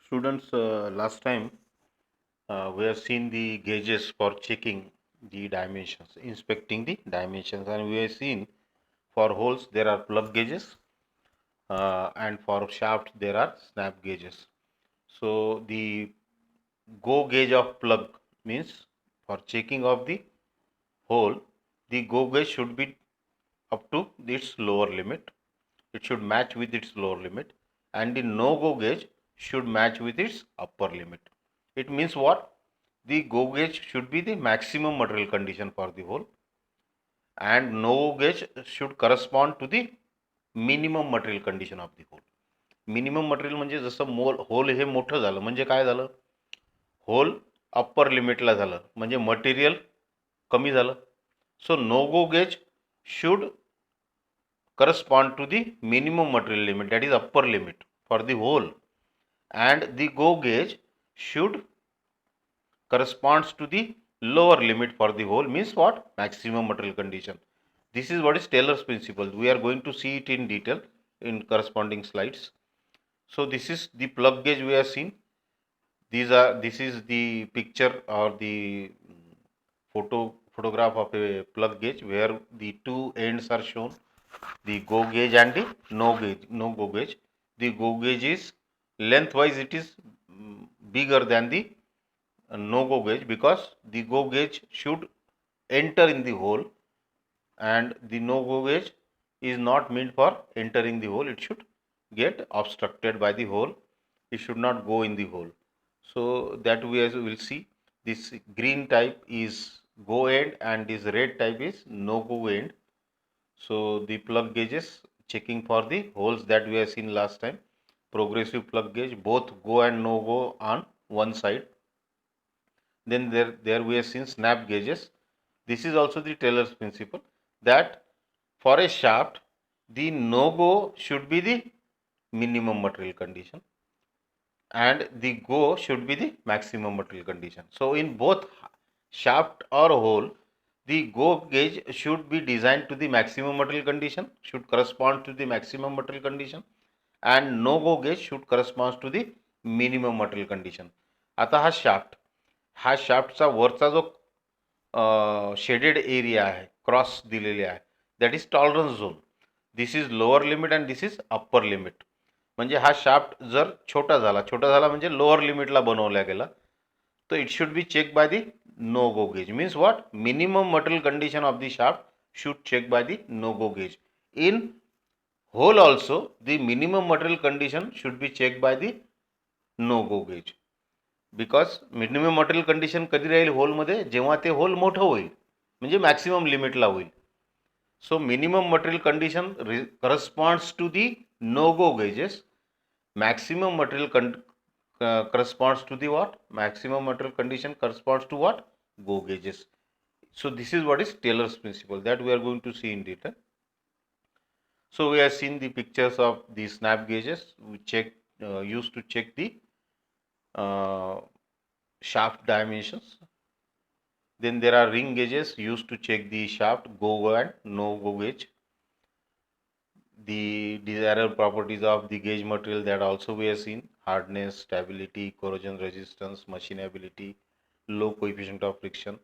Students, last time we have seen the gauges for checking the dimensions, inspecting the dimensions, and we have seen for holes there are plug gauges, and for shaft there are snap gauges. So the go gauge of plug means for checking of the hole, the go gauge should be up to its lower limit. It should match with its lower limit, and the no go gauge should match with its upper limit. It means what? The go gauge should be the maximum material condition for the hole, and no go gauge should correspond to the minimum material condition of the hole. Minimum material म्हणजे जसं whole हे मोठं झालं म्हणजे काय झालं, whole upper लिमिटला झालं म्हणजे material कमी झालं. So no go gauge should correspond to the minimum material limit, that is upper limit for the hole, and the go gauge should corresponds to the lower limit for the hole, means what? Maximum material condition. This is what is Taylor's principle. We are going to see it in detail in corresponding slides. So this is the plug gauge we have seen. This is the picture or the photograph of a plug gauge where the two ends are shown, the go gauge and the no go gauge. The go gauge is lengthwise it is bigger than the no go gauge, because the go gauge should enter in the hole, and the no go gauge is not meant for entering the hole. It should get obstructed by the hole. It should not go in the hole. So that we will see. This green type is go end and this red type is no go end. So the plug gauges checking for the holes that we have seen last time. Progressive plug gauge, both go and no go on one side. Then there we have seen snap gauges. This is also the Taylor's principle, that for a shaft the no go should be the minimum material condition and the go should be the maximum material condition. So in both shaft or hole, the go gauge should be designed to the maximum material condition, should correspond to the maximum material condition, and no go gauge should correspond to the minimum material condition. आता हा शाफ्टचा वरचा जो shaded area आहे, cross दिलेले आहे, that is tolerance zone. This is lower limit and this is upper limit. म्हणजे हा shaft जर छोटा झाला म्हणजे लोअर लिमिटला बनवला गेला, तर it should be check by the no go gauge. Means what? Minimum material condition of the shaft should check by the no go gauge. In hole also the minimum material condition should be checked by the no go gauge, because minimum material condition कधी राहील होलमध्ये, जेव्हा ते whole मोठं होईल म्हणजे maximum लिमिटला होईल. सो minimum material condition corresponds to the no go gauges. Maximum material corresponds to the what? Maximum material condition corresponds to what? Go gauges. So this is what is Taylor's principle that we are going to see in detail. So we have seen the pictures of the snap gauges. We used to check the shaft dimensions. Then there are ring gauges used to check the shaft go and no go gauge. The desirable properties of the gauge material that also we have seen: hardness, stability, corrosion resistance, machinability, low coefficient of friction.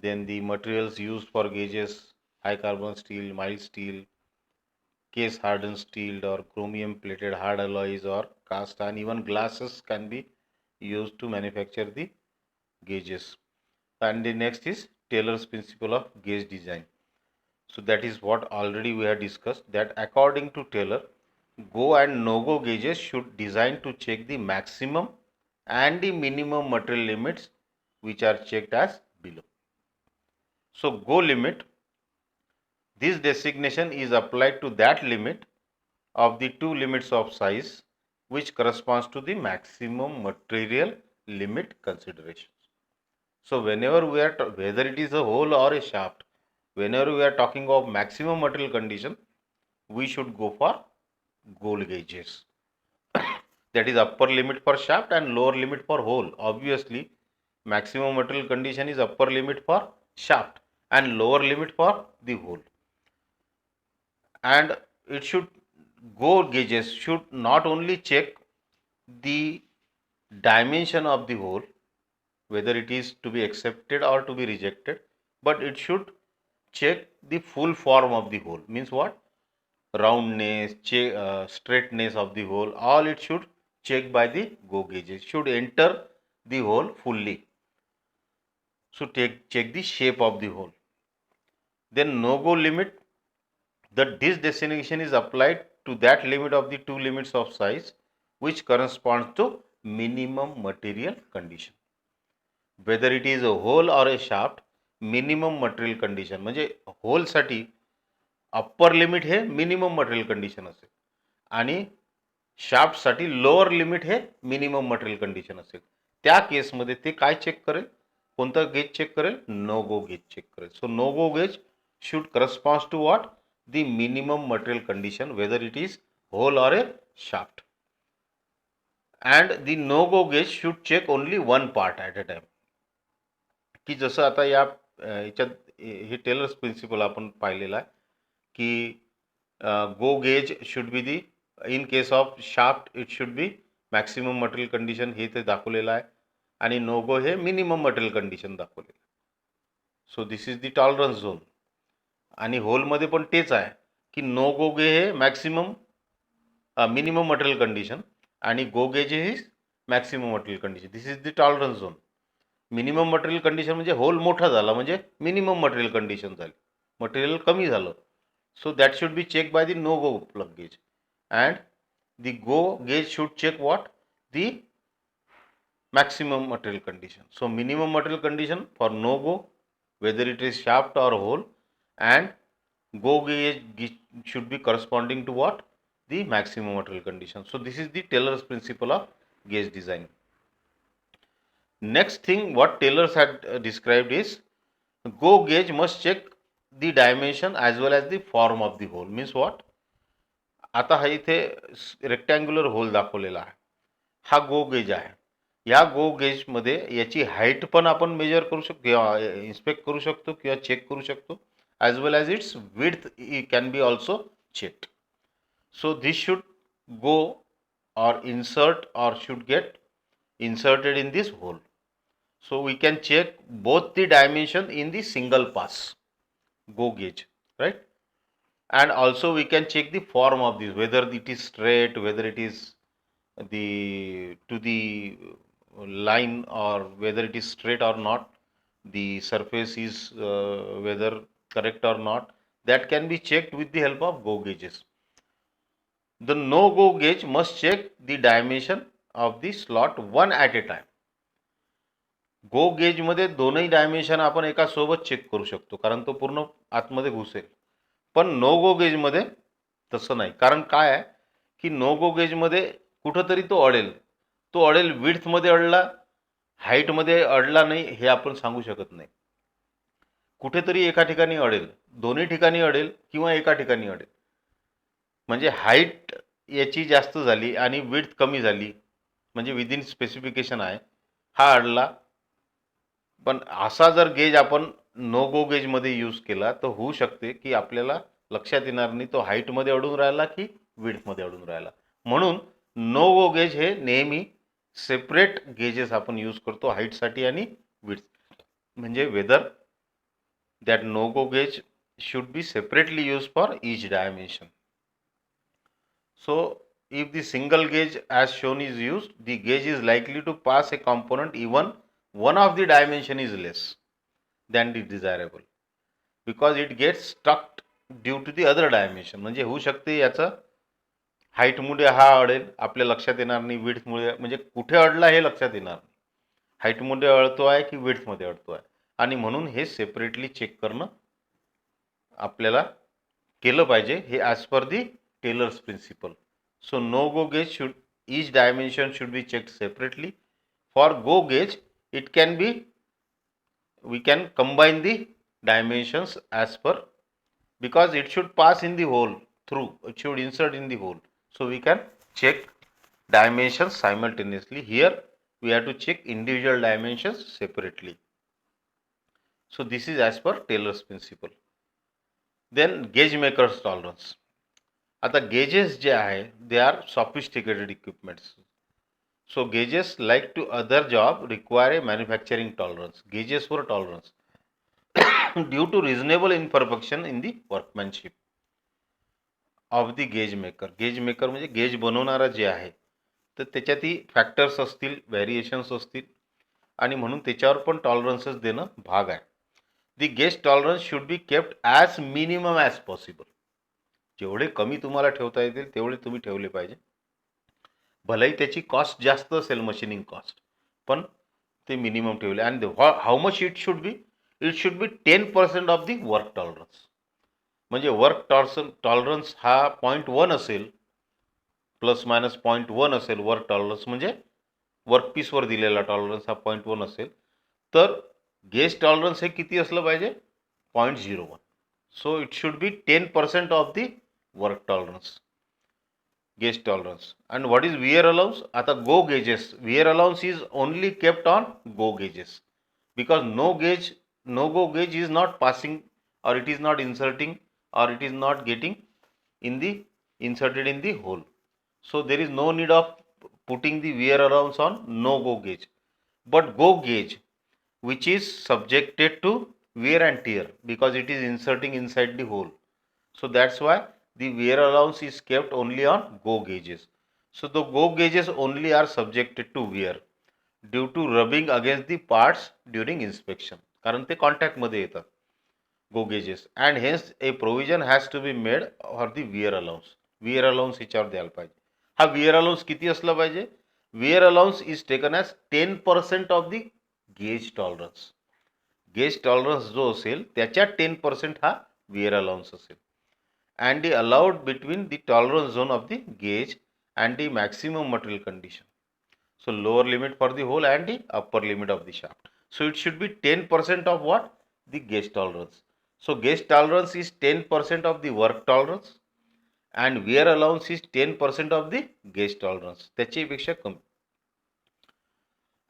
Then the materials used for gauges: high carbon steel, mild steel, case hardened steel, or chromium plated hard alloys, or cast iron, even glasses can be used to manufacture the gauges. And the next is Taylor's principle of gauge design. So that is what already we have discussed, that according to Taylor, go and no go gauges should design to check the maximum and the minimum material limits, which are checked as below. So go limit, this designation is applied to that limit of the two limits of size which corresponds to the maximum material limit considerations. So whenever we are whether it is a hole or a shaft, whenever we are talking of maximum material condition, we should go for goal gauges. That is upper limit for shaft and lower limit for hole. Obviously, maximum material condition is upper limit for shaft and lower limit for the hole. And it should go gauges should not only check the dimension of the hole, whether it is to be accepted or to be rejected, but it should check the full form of the hole. Means what? Roundness, straightness of the hole, all it should check by the go gauges, should enter the hole fully. So check the shape of the hole. Then no go limit, that this designation is applied to that limit of the two limits of size which corresponds to minimum material condition. Whether it is a hole or a shaft, minimum material condition म्हणजे hole साठी upper limit हे minimum material condition असेल आणि शाफ्टसाठी lower limit हे minimum material condition असेल. त्या केसमध्ये ते काय चेक करेल? कोणतं गेज चेक करेल? नो गो गेज चेक करेल. So no go gauge should corresponds to what? The minimum material condition, whether it is hole or a shaft. And the no go gauge should check only one part at a time. की जसं आता याच्यात हे tailors principal आपण पाहिलेला आहे की go gauge should be the, in case of shaft it should be maximum material condition हे ते दाखवलेलं आहे आणि नो गो हे मिनिमम मटेरियल कंडिशन दाखवलेलं आहे. So this is the tolerance zone. आणि होलमध्ये पण तेच आहे की नो गो गे हे मॅक्सिमम मिनिमम मटेरियल कंडिशन आणि गो गेज हे maximum material condition. This is the tolerance zone. Minimum material condition म्हणजे होल मोठा झाला म्हणजे मिनिमम मटेरियल कंडिशन झाली, मटेरियल कमी झालं. So that should be check by the no go plug gauge and the go gauge should check what? The maximum material condition. So minimum material condition for no go, whether it is shaft or hole, and go gauge should be corresponding to what? The maximum material condition. So this is the Taylor's principle of gauge design. Next thing what Taylor's had described is go gauge must check the dimension as well as the form of the hole. Means what? आता हा इथे rectangular whole दाखवलेला आहे, हा go gauge आहे. या गो गेजमध्ये याची height पण आपण मेजर करू शकतो किंवा इन्स्पेक्ट करू शकतो किंवा चेक करू शकतो, as well as its width can be also checked. So this should go or insert or should get inserted in this hole. So we can check both the dimension in the single pass go gauge, right? And also we can check the form of this, whether it is straight, whether it is the to the line, or whether it is straight or not, the surface is whether correct or not, that can be checked with the help of go gauges. The no go gauge must check the dimension of the slot one at a time. गो गेजमध्ये दोनही dimension आपण एका सोबत check करू शकतो कारण तो पूर्ण आतमध्ये घुसेल. पण नो गो गेजमध्ये तसं नाही. कारण काय आहे की नो गो गेजमध्ये कुठंतरी तो अडेल विड्थमध्ये अडला, हाईटमध्ये अडला नाही हे आपण सांगू शकत नाही. कुठेतरी एका ठिकाणी अडेल, दोन्ही ठिकाणी अडेल किंवा एका ठिकाणी अडेल. म्हणजे हाईट याची जास्त झाली आणि विड्थ कमी झाली म्हणजे विदिन स्पेसिफिकेशन आहे, हा अडला. पण असा जर गेज आपण नो गो गेजमध्ये यूज केला तर होऊ शकते की आपल्याला लक्षात येणार नाही तो हाईटमध्ये अडून राहिला की विड्थमध्ये अडून राहिला. म्हणून नो गो गेज हे नेहमी सेपरेट गेजेस आपण यूज करतो हाईटसाठी आणि विड्थ. म्हणजे whether that no go gauge should be separately use for each dimension. So if the single gauge as shown is used, the gauge is likely to pass a component even one of the dimension is less than the desirable because it gets stuck due to the other dimension. म्हणजे होऊ शकते याचं हाईटमुळे हा अडेल, आपल्या लक्षात येणार नाही, विड्थमुळे म्हणजे कुठे अडला हे लक्षात येणार नाही, हाईटमुळे अडतो आहे की विड्थमध्ये अडतो आहे. आणि म्हणून हे सेपरेटली चेक करणं आपल्याला केलं पाहिजे, हे as per the Taylor's principle. So no go gauge should, each dimension should be checked separately. For go gauge it can be, we can combine the dimensions as per, because it should pass in the hole through, it should insert in the hole, so we can check dimensions simultaneously. Here we have to check individual dimensions separately. So this is as per Taylor's principle. Then gauge maker's tolerance. आता gauges जे आहे they are sophisticated equipments. So gauges like to other job require a manufacturing tolerance. Gauges were tolerance due to reasonable imperfection in the workmanship of the gauge maker. Gauge maker म्हणजे gauge बनवणारा जे आहे तर त्याच्यातही factors असतील, variations असतील आणि म्हणून त्याच्यावर पण टॉलरन्सेस देणं भाग आहे. The gauge tolerance should be kept as minimum as possible. जेवढे कमी तुम्हाला ठेवता येतील तेवढे तुम्ही ठेवले पाहिजे. भलेही त्याची कॉस्ट जास्त असेल, मशीनिंग कॉस्ट, पण ते मिनिमम ठेवले. आणि how much it should B? It should be 10% of the work tolerance. म्हणजे वर्क टॉलरन्स हा 0.1 असेल, प्लस मायनस 0.1 असेल वर्क टॉलरन्स, म्हणजे वर्कपीसवर दिलेला टॉलरन्स हा 0.1 असेल, तर गेज टॉलरन्स हे किती असलं पाहिजे? 0.01. So it should be 10% of the work tolerance, gauge tolerance. And what is wear allowance? आता go gauges, wear allowance is only kept on go gauges, because no go gauge is not passing, or it is not inserting, or it is not getting inserted in the hole. So there is no need of putting the wear allowance on no go gauge. But go gauge, which is subjected to wear and tear because it is inserting inside the hole, so that's why the wear allowance is kept only on go gauges. So the go gauges only are subjected to wear due to rubbing against the parts during inspection, कारण ते कॉन्टॅक्टमध्ये येतात go gauges. And hence a provision has to be made for the wear allowance. Wear allowance ह्याच्यावर द्यायला पाहिजे. हा wear allowance किती असला पाहिजे? Wear allowance is taken as 10% of the gauge tolerance. Gauge tolerance जो असेल त्याच्या 10% हा वियर अलाउन्स असेल. And the allowed between the tolerance zone of the gauge and the maximum material condition. So lower limit for the hole and the upper limit of the shaft. So it should be 10% of what? The gauge tolerance. So gauge tolerance is 10% of the work tolerance and wear allowance is 10% of the gauge tolerance. त्याच्यापेक्षा कमी.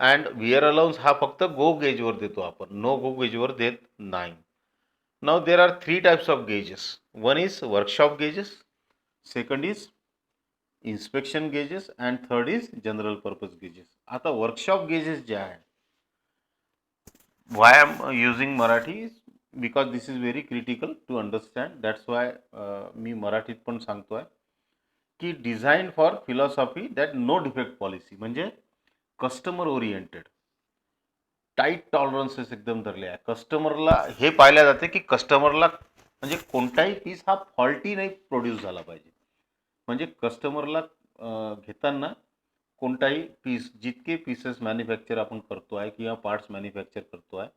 and wear allowance हा फक्त go gauge वर देतो आपण, no go gauge वर देत नाही. Now there are three types of gauges. One is workshop gauges, second is inspection gauges and third is general purpose gauges. आता workshop gauges जे आहे, why I am using Marathi because this is very critical to understand. That's why मी मराठीत पण सांगतो आहे की design for philosophy that no defect policy, म्हणजे कस्टमर ओरिएंटेड, टाईट टॉलरन्सेस एकदम धरले आहे. कस्टमरला हे पाहिल्या जाते की कस्टमरला म्हणजे कोणताही पीस हा फॉल्टी नाही प्रोड्यूस झाला पाहिजे. म्हणजे कस्टमरला घेताना कोणताही पीस, जितके पीसेस मॅन्युफॅक्चर आपण करतो आहे किंवा पार्ट्स मॅन्युफॅक्चर करतो आहे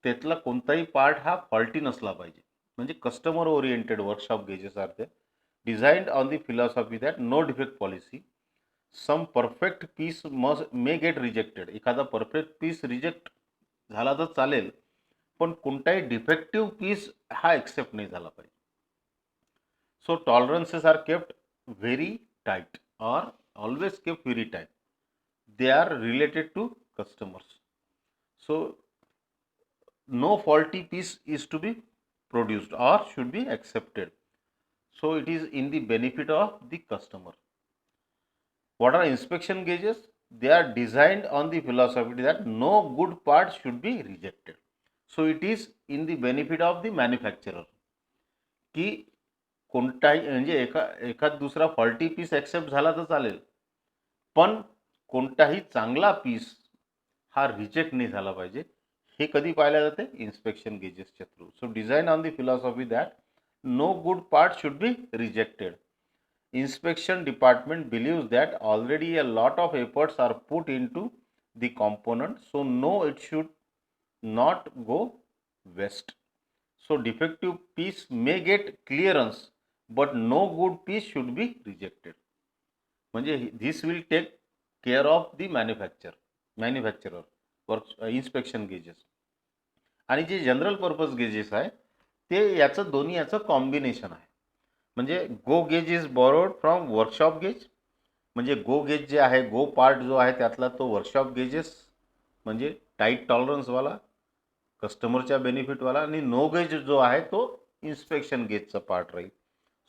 त्यातला कोणताही पार्ट हा फॉल्टी नसला पाहिजे. म्हणजे customer oriented workshop gauges are ते designed on the philosophy that no defect policy. Some perfect piece may get rejected. एखादा परफेक्ट पीस रिजेक्ट झाला तर चालेल, पण कोणताही डिफेक्टिव्ह पीस हा एक्सेप्ट नाही झाला पाहिजे. So tolerances are kept very tight or always kept very tight. They are related to customers. So no faulty piece is to be produced or should be accepted. So it is in the benefit of the customer. What are inspection gauges? They are designed on the philosophy that no good part should be rejected. So it is in the benefit of the manufacturer की कोणताही म्हणजे एखाद दुसरा faulty piece accept झाला तर चालेल, पण कोणताही चांगला पीस हा रिजेक्ट नाही झाला पाहिजे. हे कधी पाहिलं जाते? इन्स्पेक्शन गेजेसच्या थ्रू. So design on the philosophy that no good part should be rejected. Inspection department believes that already a lot of efforts are put into the component, so no, it should not go waste. So defective piece may get clearance, but no good piece should be rejected. म्हणजे this will take care of the manufacturer work inspection gauges. आणि जे general purpose gauges आहे ते याचं दोन्ही याचं combination आहे. म्हणजे go gauge is borrowed from workshop gauge. म्हणजे गो गेज जे आहे, गो पार्ट जो आहे त्यातला तो वर्कशॉप गेजेस म्हणजे टाईट टॉलरन्सवाला, कस्टमरच्या बेनिफिटवाला, आणि नो गेज जो आहे तो इन्स्पेक्शन गेजचा पार्ट राहील.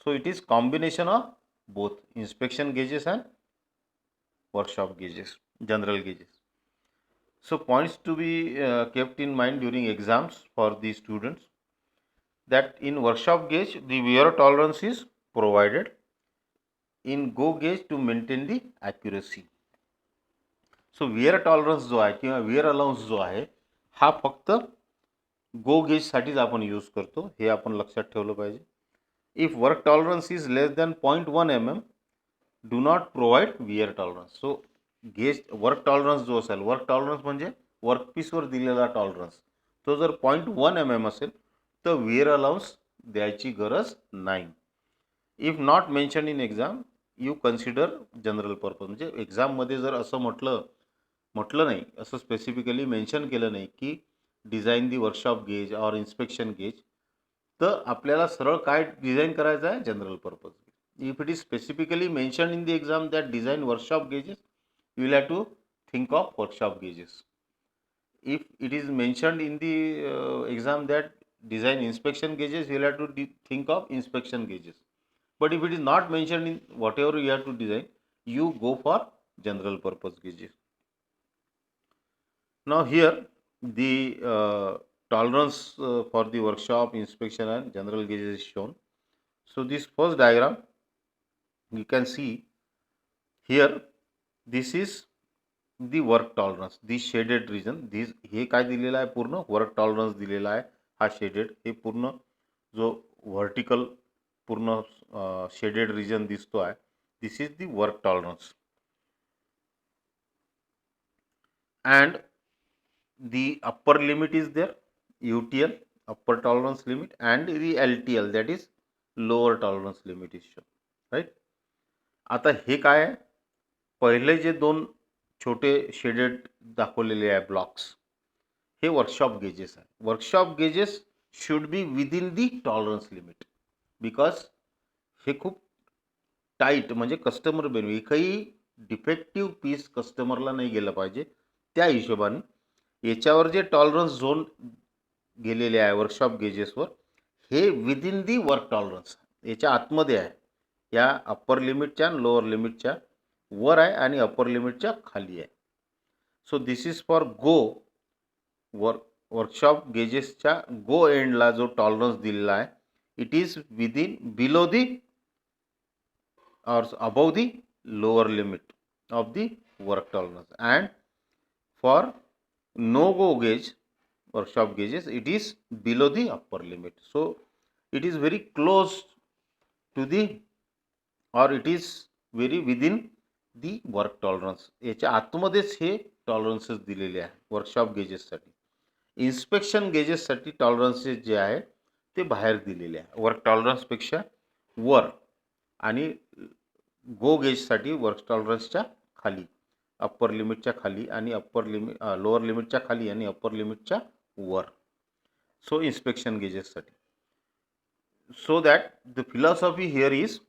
So it is combination of both inspection gauges and workshop gauges, general gauges. So points to be kept in mind during exams for the students, that in workshop gauge the wear tolerance is provided, in go gauge to maintain the accuracy. So where tolerance जो आहे किंवा where allowance जो आहे हा फक्त गो गेजसाठीच आपण use करतो, हे आपण लक्षात ठेवलं पाहिजे. If work tolerance is less than 0.1 mm do not provide where tolerance. So gauge work tolerance जो असेल, वर्क टॉलरन्स म्हणजे वर्कपीसवर दिलेला टॉलरन्स, तो जर 0.1 mm असेल तर विअर अलाउन्स द्यायची गरज नाही. If not mention in exam you consider general purpose. म्हणजे एक्झाममध्ये जर असं म्हटलं नाही, असं स्पेसिफिकली मेन्शन केलं नाही की design the workshop gauge or inspection gauge, तर आपल्याला सरळ काय डिझाईन करायचं आहे, general purpose. If it is specifically mention in the exam that design workshop gauges, you will have to think of workshop gauges. If it is mentioned in the exam that design inspection gauges, you will have to think of inspection gauges. But if it is not mentioned in whatever you have to design, you go for general purpose gauges. Now here the tolerance for the workshop, inspection and general gauges is shown. So this first diagram you can see here, this is the work tolerance, this shaded region. this हे काय दिलेलं आहे, पूर्ण work tolerance दिलेला आहे. हा shaded, हे पूर्ण जो vertical पूर्ण शेडेड रिजन दिसतो आहे, this is the work tolerance. and the upper limit is there, UTL, upper tolerance limit, and the LTL, that is lower tolerance limit is shown, right. आता हे काय आहे, पहिले जे दोन छोटे शेडेड दाखवलेले आहे ब्लॉक्स, हे वर्कशॉप गेजेस आहे. Workshop gauges should be within the tolerance limit, because हे खूप टाईट, म्हणजे कस्टमर बेनिफिट, एकही डिफेक्टिव्ह पीस कस्टमरला नाही गेलं पाहिजे. त्या हिशोबाने याच्यावर जे टॉलरन्स झोन गेलेले आहे वर्कशॉप गेजेसवर, हे विदिन दी वर्क टॉलरन्स, याच्या आतमध्ये आहे. या अप्पर लिमिटच्या आणि लोअर लिमिटच्या वर आहे आणि अप्पर लिमिटच्या खाली आहे. So this is for go workshop गेजेसच्या गो एंडला जो टॉलरन्स दिलेला आहे, it is within below the or above the lower limit of the work tolerance. And for no go gauge, workshop gauges, it is below the upper limit. So it is very close to the, or it is very within the work tolerance. याच्या आतमध्येच हे टॉलरन्सेस दिलेले आहे workshop गेजेससाठी. Inspection गेजेससाठी टॉलरन्सेस जे आहे ते बाहेर दिलेले आहे, work टॉलरन्सपेक्षा वर, आणि गो गेजसाठी work टॉलरन्सच्या खाली, अप्पर लिमिटच्या खाली आणि लोअर लिमिटच्या खाली आणि अप्पर लिमिटच्या वर. सो इन्स्पेक्शन गेजेससाठी. So that the philosophy here is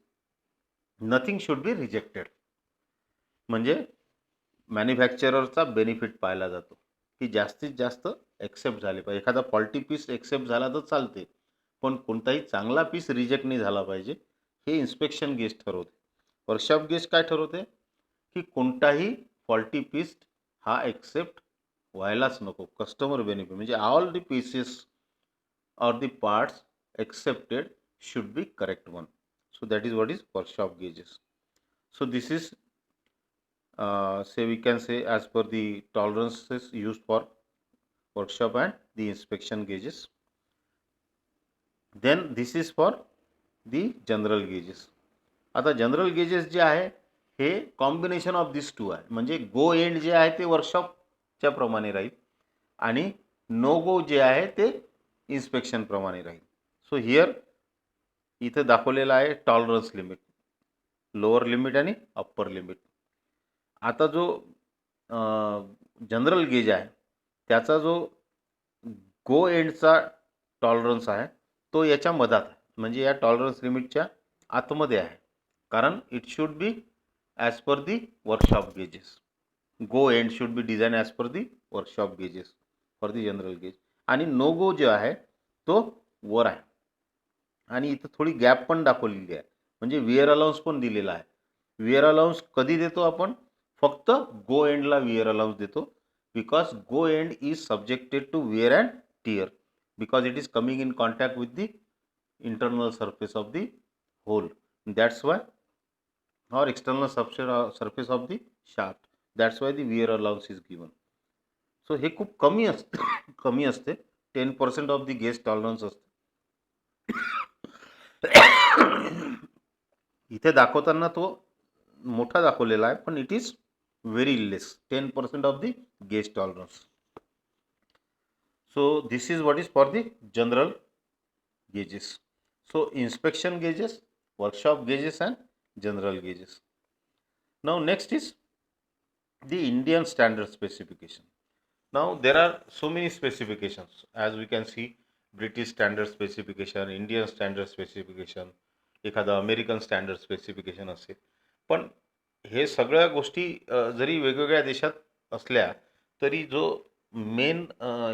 nothing should be rejected. म्हणजे मॅन्युफॅक्चररचा बेनिफिट पाहिला जातो की जास्तीत जास्त एक्सेप्ट झाले पाहिजे. एखादा फॉल्टी पीस एक्सेप्ट झाला तर चालते, पण कोणताही चांगला पीस रिजेक्ट नाही झाला पाहिजे, हे इन्स्पेक्शन गेज ठरवते. वर्कशॉप गेज काय ठरवते की कोणताही फॉल्टी पीस हा एक्सेप्ट व्हायलाच नको, कस्टमर बेनिफिट, म्हणजे all the pieces or the parts accepted should be correct one. So that is what is workshop gauges. So this is say we can say as per the tolerances used for workshop and the inspection gauges. Then this is for the general gauges. आता general gauges जे आहे हे combination of this to आहे, म्हणजे go and जे आहे ते वर्कशॉपच्या प्रमाणे राहील आणि no गो जे आहे ते इन्स्पेक्शन प्रमाणे राहील. सो हिअर इथे दाखवलेलं आहे टॉलरन्स लिमिट, लोअर लिमिट आणि अप्पर लिमिट. आता जो जनरल गेज आहे त्याचा जो गो एंडचा टॉलरन्स आहे तो याच्या मधात आहे, म्हणजे या टॉलरन्स लिमिटच्या आतमध्ये आहे, कारण it should be as per the workshop gauges. Go end should be design as per the workshop gauges for the general gauge. आणि नो गो जो आहे तो वर आहे, आणि इथं थोडी गॅप पण दाखवलेली आहे, म्हणजे विअर अलाउन्स पण दिलेला आहे. विअर अलाउन्स कधी देतो आपण, फक्त गो एंडला विअर अलाउन्स देतो, because go end is subjected to wear and tear, because it is coming in contact with the internal surface of the hole. That's why, or external surface of the shaft. That's why the wear allowance is given. So हे खूप कमी असते कमी असते 10% of the gauge tolerance असते. इथे दाखवताना तो मोठा दाखवलेला आहे, पण it is very less, 10% of the gauge tolerance. So this is what is for the general gauges. So inspection gauges, workshop gauges and general gauges. Now next is the Indian standard specification. Now there are so many specifications, as we can see, British standard specification, Indian standard specification, एखादा American standard specification असेल. पण हे सगळ्या गोष्टी जरी वेगवेगळ्या देशात असल्या तरी जो मेन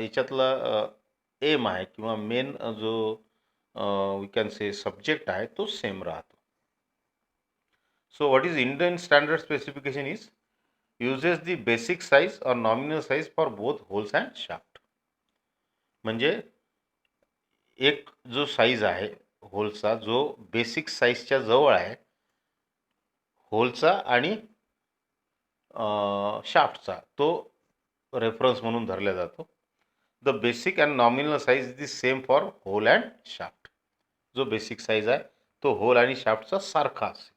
याच्यातला एम आहे किंवा मेन जो वी कॅन से सब्जेक्ट आहे तो सेम राहतो. सो what is Indian standard specification is uses the basic size or nominal size for both holes and shaft. म्हणजे एक जो साईज आहे होलचा, जो बेसिक साईजच्या जवळ आहे होलचा आणि शाफ्टचा, तो रेफरन्स म्हणून धरला जातो. The basic and nominal size is the same for hole and shaft. जो बेसिक साईज आहे तो होल आणि शाफ्टचा सारखा असेल.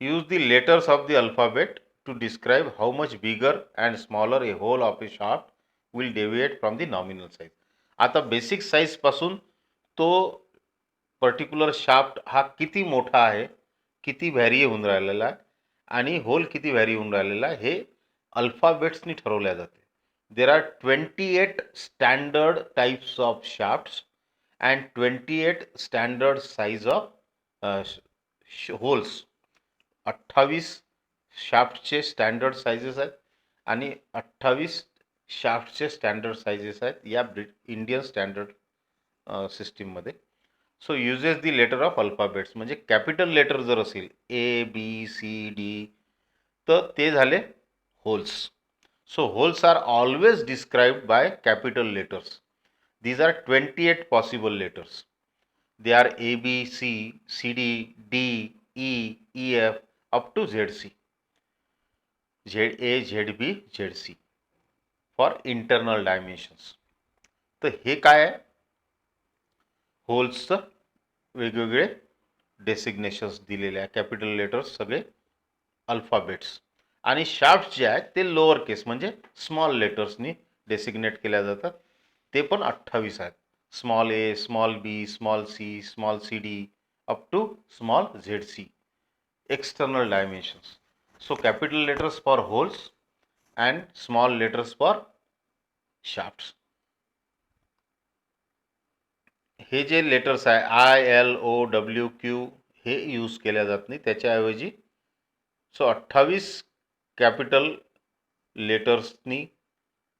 Use the letters of the alphabet to describe how much bigger and smaller a hole of a shaft will deviate from the nominal size. आता basic size पासून तो particular shaft हा किती मोठा आहे, किती व्हॅरी होऊन राहिलेला आहे आणि होल किती व्हॅरी होऊन राहिलेला आहे हे अल्फाबेट्सनी ठरवल्या जाते. There are 28 standard types of shafts and 28 standard size of holes. 28 शाफ्टचे स्टँडर्ड साइजेस आहेत आणि 28 शाफ्टचे स्टँडर्ड साइजेस आहेत या इंडियन स्टँडर्ड सिस्टीममध्ये. So uses the letter of alphabets, म्हणजे कॅपिटल लेटर जर असेल ABCD तर ते झाले holes. So holes are always described by capital letters. These are 28 possible letters. They are ABCD DEEF up to ZC, ZA ZB ZC for internal dimensions. तर हे काय आहे, होल्सचं वेगवेगळे डेसिग्नेशन्स दिलेले आहे, कॅपिटल लेटर्स सगळे अल्फाबेट्स, आणि शाफ्ट जे आहेत ते लोअर केस म्हणजे स्मॉल लेटर्सनी डेसिग्नेट केल्या जातात. ते पण 28 आहेत. Small a, small b, small c, small cd up to small zc. External dimensions. So capital letters for holes and small letters for shafts. हे जे लेटर्स आहे ILOWQ हे यूज केल्या जात नाही, त्याच्याऐवजी 28 कॅपिटल लेटर्सनी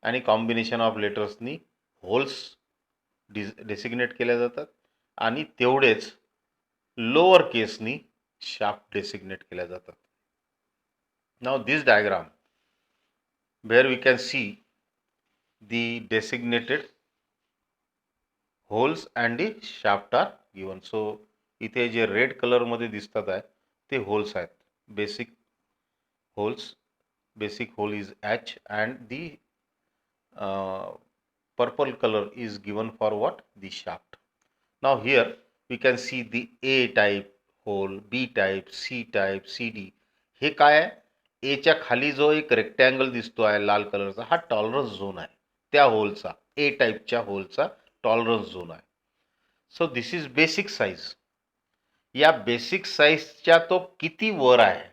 आणि कॉम्बिनेशन ऑफ लेटर्सनी होल्स डेसिग्नेट केल्या जातात आणि तेवढेच लोअर केसनी शाफ्ट डेसिग्नेट केल्या जातात. Now this diagram where we can see the designated holes and the shaft are given. So इथे जे रेड कलर मध्ये दिसतात आहे ते होल्स आहेत, basic holes. Basic hole is H and the purple color is given for what? The shaft. Now here we can see the A type hole, B type, C type, CD. हे काय आहे, एच्या खाली जो एक rectangle दिसतो आहे लाल कलरचा, हा टॉलरन्स झोन आहे त्या होलचा, ए टाइपच्या होलचा टॉलरन्स झोन आहे. So this is basic size. या बेसिक साईजच्या तो किती वर आहे,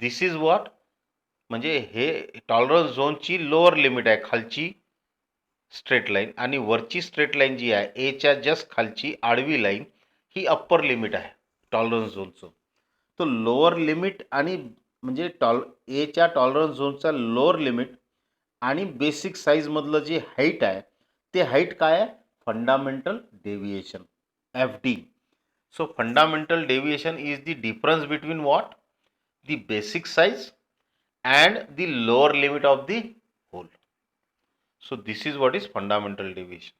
दिस इज व्हॉट, म्हणजे हे टॉलरन्स झोनची लोअर लिमिट आहे, खालची स्ट्रेट लाईन, आणि वरची स्ट्रेट लाईन जी आहे एच्या जस्ट खालची आडवी लाईन ही अप्पर लिमिट आहे टॉलरन्स झोनचं. तो लोअर लिमिट आणि म्हणजे एच्या टॉलरन्स झोनचा लोअर लिमिट आणि बेसिक साईजमधलं जे हाईट आहे ते हाईट काय आहे, fundamental deviation FD. So fundamental deviation is the difference between what, the basic size and the lower limit of the whole. So this is what is fundamental deviation.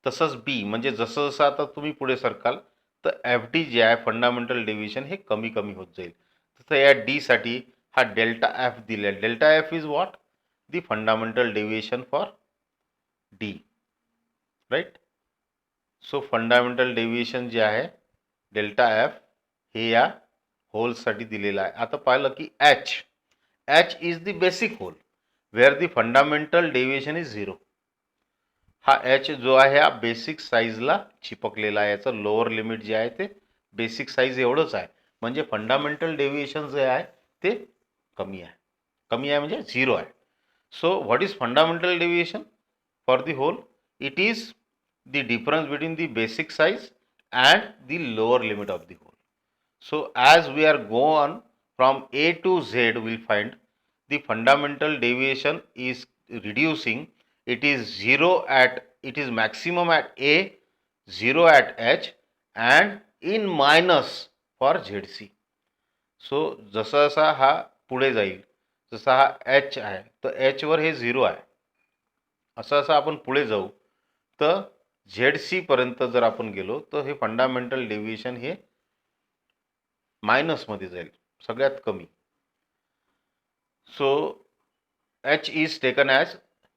तसंच B म्हणजे जसं जसं आता तुम्ही पुढे सरकाल तर एफ डी जे आहे fundamental deviation हे कमी कमी होत जाईल. तसं या डी साठी हा डेल्टा एफ दिला आहे. Delta F is what the fundamental deviation for D, right. So fundamental deviation जे आहे डेल्टा एफ हे या होलसाठी दिलेलं आहे. आता पाहिलं की H is the basic hole where the fundamental deviation is 0. हा एच जो आहे हा बेसिक साईजला चिपकलेला आहे. याचं लोअर लिमिट जे आहे ते बेसिक साईज एवढंच आहे. म्हणजे फंडामेंटल डेव्हिएशन जे आहे ते कमी आहे. कमी आहे म्हणजे 0 आहे. So what is fundamental deviation for the hole? It is the difference between the basic size and the lower limit of the hole. So as we are go on from A to Z, we'll find the fundamental deviation is reducing. It is maximum at A, 0 at H and in minus for ZC. So जसा जसा हा पुढे जाईल जसा हा H आहे तर H वर हे 0 आहे. असं असं आपण पुढे जाऊ तर ZC पर्यंत जर आपण गेलो तर हे फंडामेंटल डेव्हिएशन हे मायनसमध्ये जाईल सगळ्यात कमी. So H is taken as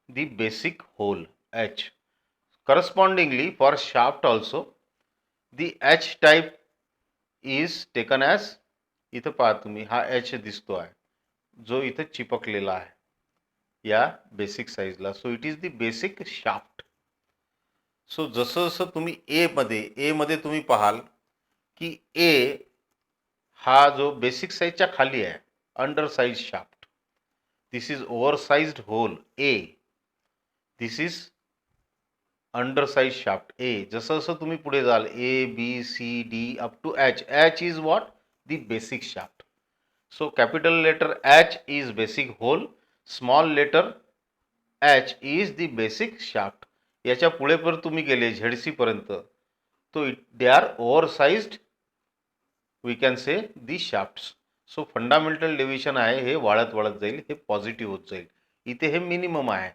the basic hole H. Correspondingly for shaft also the H type is taken as, इथं पहा तुम्ही हा एच दिसतो आहे जो इथं चिपकलेला आहे या बेसिक साईजला. So it is the basic shaft. So जसं जसं तुम्ही ए मध्ये तुम्ही पाहाल की ए हा जो बेसिक साईजच्या खाली आहे under size shaft. This is over sized hole A. This is under size shaft A. जसं जसं तुम्ही पुढे जाल A B C D up to H. H is what the basic shaft. So capital letter H is basic hole, small letter H is the basic shaft. याच्या पुढे पण तुम्ही गेले झेडसी पर्यंत तो they are over sized we can say the shafts. So fundamental deviation आहे हे वाढत वाढत जाईल, हे पॉझिटिव्ह होत जाईल. इथे हे मिनिमम आहे,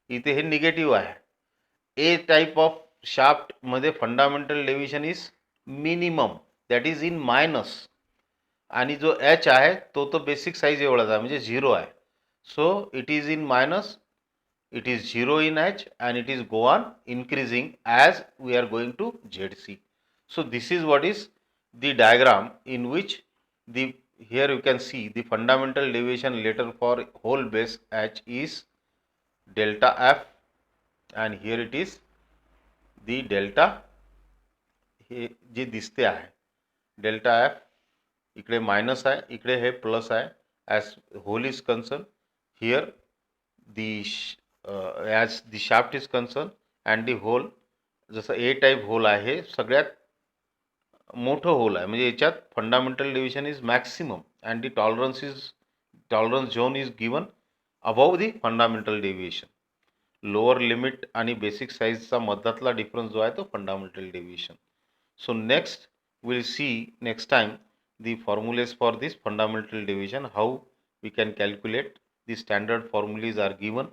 इथे हे निगेटिव्ह आहे. ए टाईप ऑफ शाफ्टमध्ये fundamental deviation is minimum that is in minus. आणि जो एच आहे तो बेसिक साईज एवढाच आहे म्हणजे 0 आहे. सो it is in minus, it is 0 in H and it is go on increasing as we are going to ZC. So this is what is the diagram in which here you can see the fundamental deviation letter for whole base H is delta F and here it is the delta हे जे दिसते आहे delta F. इकडे minus आहे, इकडे हे plus आहे. as whole is concerned here the as the shaft is concerned and the hole जसं A type whole आहे सगळ्यात मोठं होल आहे म्हणजे याच्यात fundamental deviation is maximum and the tolerance zone is given above the fundamental deviation. Lower limit आणि basic साईजचा मधातला difference जो आहे तो fundamental deviation. So next will see next time the formulas for this fundamental deviation, how we can calculate. The standard formulas are given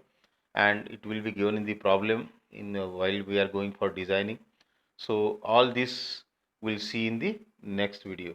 and it will be given in the problem in while we are going for designing. So all this we'll see in the next video.